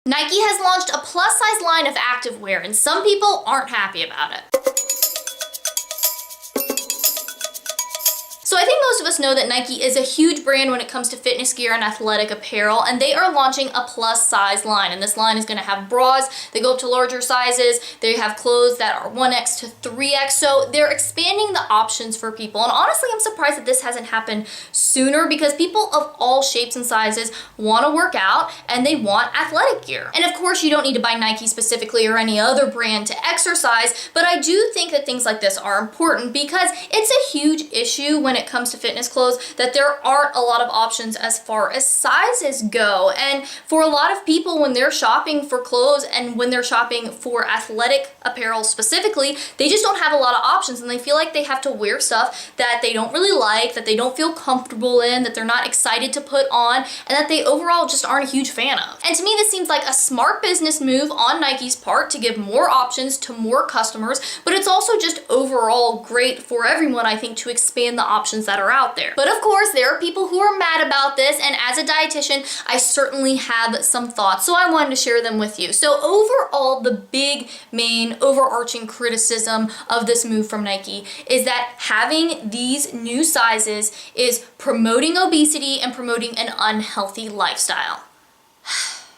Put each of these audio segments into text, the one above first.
Nike has launched a plus-size line of activewear, and some people aren't happy about it. So I think most of us know that Nike is a huge brand when it comes to fitness gear and athletic apparel, and they are launching a plus size line. And this line is going to have bras that go up to larger sizes. They have clothes that are 1X to 3X. So they're expanding the options for people. And honestly, I'm surprised that this hasn't happened sooner, because people of all shapes and sizes want to work out and they want athletic gear. And of course, you don't need to buy Nike specifically or any other brand to exercise, but I do think that things like this are important, because it's a huge issue when it comes to fitness clothes that there aren't a lot of options as far as sizes go. And for a lot of people, when they're shopping for clothes and when they're shopping for athletic apparel specifically, they just don't have a lot of options, and they feel like they have to wear stuff that they don't really like, that they don't feel comfortable in, that they're not excited to put on, and that they overall just aren't a huge fan of. And to me, this seems like a smart business move on Nike's part to give more options to more customers, but it's also just overall great for everyone, I think, to expand the options that are out there. But of course, there are people who are mad about this, and as a dietitian, I certainly have some thoughts, so I wanted to share them with you. So overall, the big, main, overarching criticism of this move from Nike is that having these new sizes is promoting obesity and promoting an unhealthy lifestyle.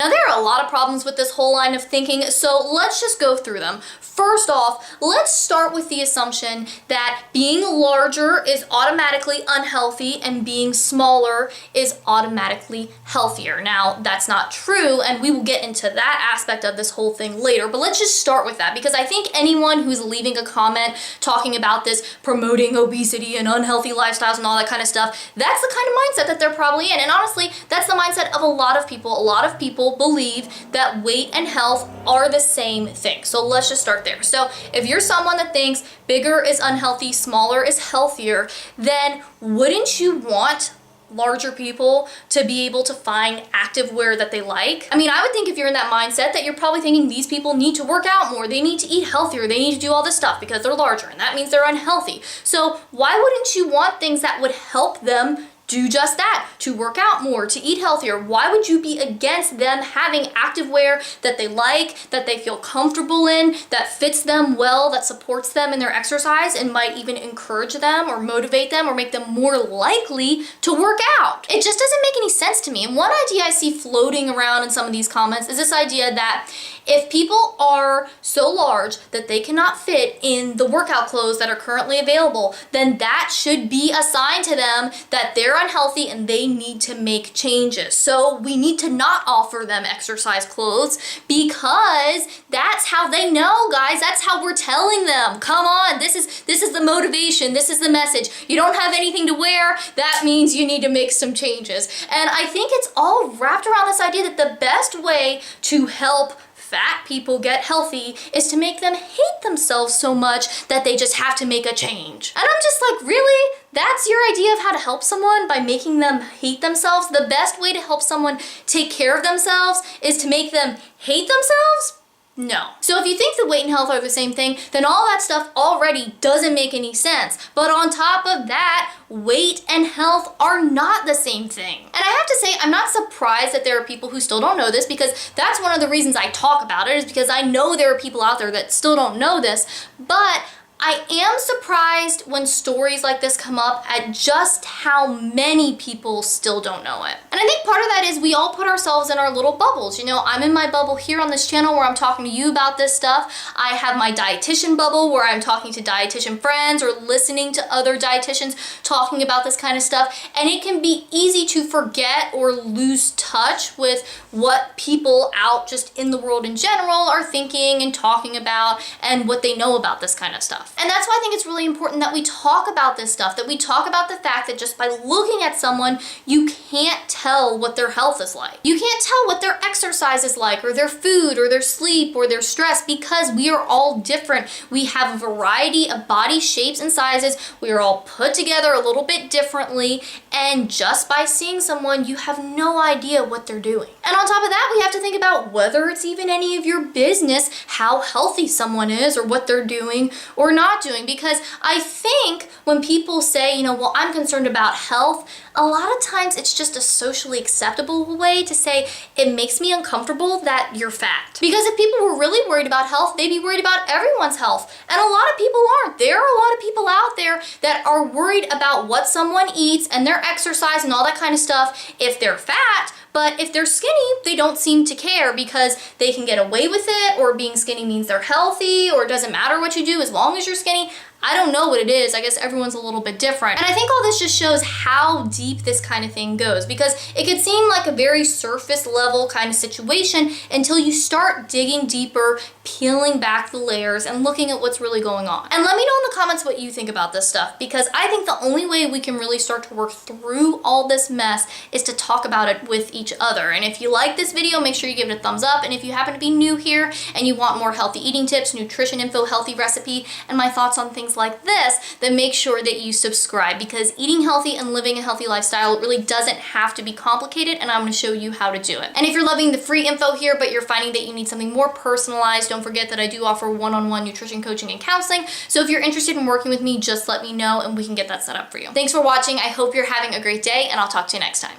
Now, there are a lot of problems with this whole line of thinking, so let's just go through them. First off, let's start with the assumption that being larger is automatically unhealthy and being smaller is automatically healthier. Now, that's not true, and we will get into that aspect of this whole thing later, but let's just start with that, because I think anyone who's leaving a comment talking about this promoting obesity and unhealthy lifestyles and all that kind of stuff, that's the kind of mindset that they're probably in. And honestly, that's the mindset of a lot of people. A lot of people believe that weight and health are the same thing. So let's just start there. So if you're someone that thinks bigger is unhealthy, smaller is healthier, then wouldn't you want larger people to be able to find activewear that they like? I mean, I would think if you're in that mindset that you're probably thinking these people need to work out more, they need to eat healthier, they need to do all this stuff because they're larger, and that means they're unhealthy. So why wouldn't you want things that would help them do just that, to work out more, to eat healthier? Why would you be against them having activewear that they like, that they feel comfortable in, that fits them well, that supports them in their exercise and might even encourage them or motivate them or make them more likely to work out? It just doesn't make any sense to me. And one idea I see floating around in some of these comments is this idea that if people are so large that they cannot fit in the workout clothes that are currently available, then that should be a sign to them that they're unhealthy and they need to make changes. So we need to not offer them exercise clothes, because that's how they know, guys. That's how we're telling them. Come on, this is the motivation, this is the message. You don't have anything to wear, that means you need to make some changes. And I think it's all wrapped around this idea that the best way to help fat people get healthy is to make them hate themselves so much that they just have to make a change. And I'm just like, really? That's your idea of how to help someone, by making them hate themselves? The best way to help someone take care of themselves is to make them hate themselves? No. So if you think the weight and health are the same thing, then all that stuff already doesn't make any sense. But on top of that, weight and health are not the same thing. And I have to say, I'm not surprised that there are people who still don't know this, because that's one of the reasons I talk about it, is because I know there are people out there that still don't know this. But I am surprised when stories like this come up at just how many people still don't know it. And I think part of that is we all put ourselves in our little bubbles. You know, I'm in my bubble here on this channel where I'm talking to you about this stuff. I have my dietitian bubble where I'm talking to dietitian friends or listening to other dietitians talking about this kind of stuff. And it can be easy to forget or lose touch with what people out just in the world in general are thinking and talking about, and what they know about this kind of stuff. And that's why I think it's really important that we talk about this stuff, that we talk about the fact that just by looking at someone, you can't tell what their health is like. You can't tell what their exercise is like, or their food, or their sleep, or their stress, because we are all different. We have a variety of body shapes and sizes. We are all put together a little bit differently, and just by seeing someone, you have no idea what they're doing. And on top of that, we have to think about whether it's even any of your business how healthy someone is, or what they're doing or not. not doing, because I think when people say, you know, well, I'm concerned about health, a lot of times it's just a socially acceptable way to say it makes me uncomfortable that you're fat. Because if people were really worried about health, they'd be worried about everyone's health. And a lot of people aren't. There are a lot of people out there that are worried about what someone eats and their exercise and all that kind of stuff if they're fat. But if they're skinny, they don't seem to care because they can get away with it, or being skinny means they're healthy, or it doesn't matter what you do as long as you're skinny. I don't know what it is. I guess everyone's a little bit different. And I think all this just shows how deep this kind of thing goes, because it could seem like a very surface level kind of situation until you start digging deeper, peeling back the layers and looking at what's really going on. And let me know in the comments what you think about this stuff, because I think the only way we can really start to work through all this mess is to talk about it with each other. And if you like this video, make sure you give it a thumbs up. And if you happen to be new here and you want more healthy eating tips, nutrition info, healthy recipe, and my thoughts on things like this, then make sure that you subscribe, because eating healthy and living a healthy lifestyle really doesn't have to be complicated, and I'm going to show you how to do it. And if you're loving the free info here, but you're finding that you need something more personalized, don't forget that I do offer one-on-one nutrition coaching and counseling. So if you're interested in working with me, just let me know and we can get that set up for you. Thanks for watching. I hope you're having a great day, and I'll talk to you next time.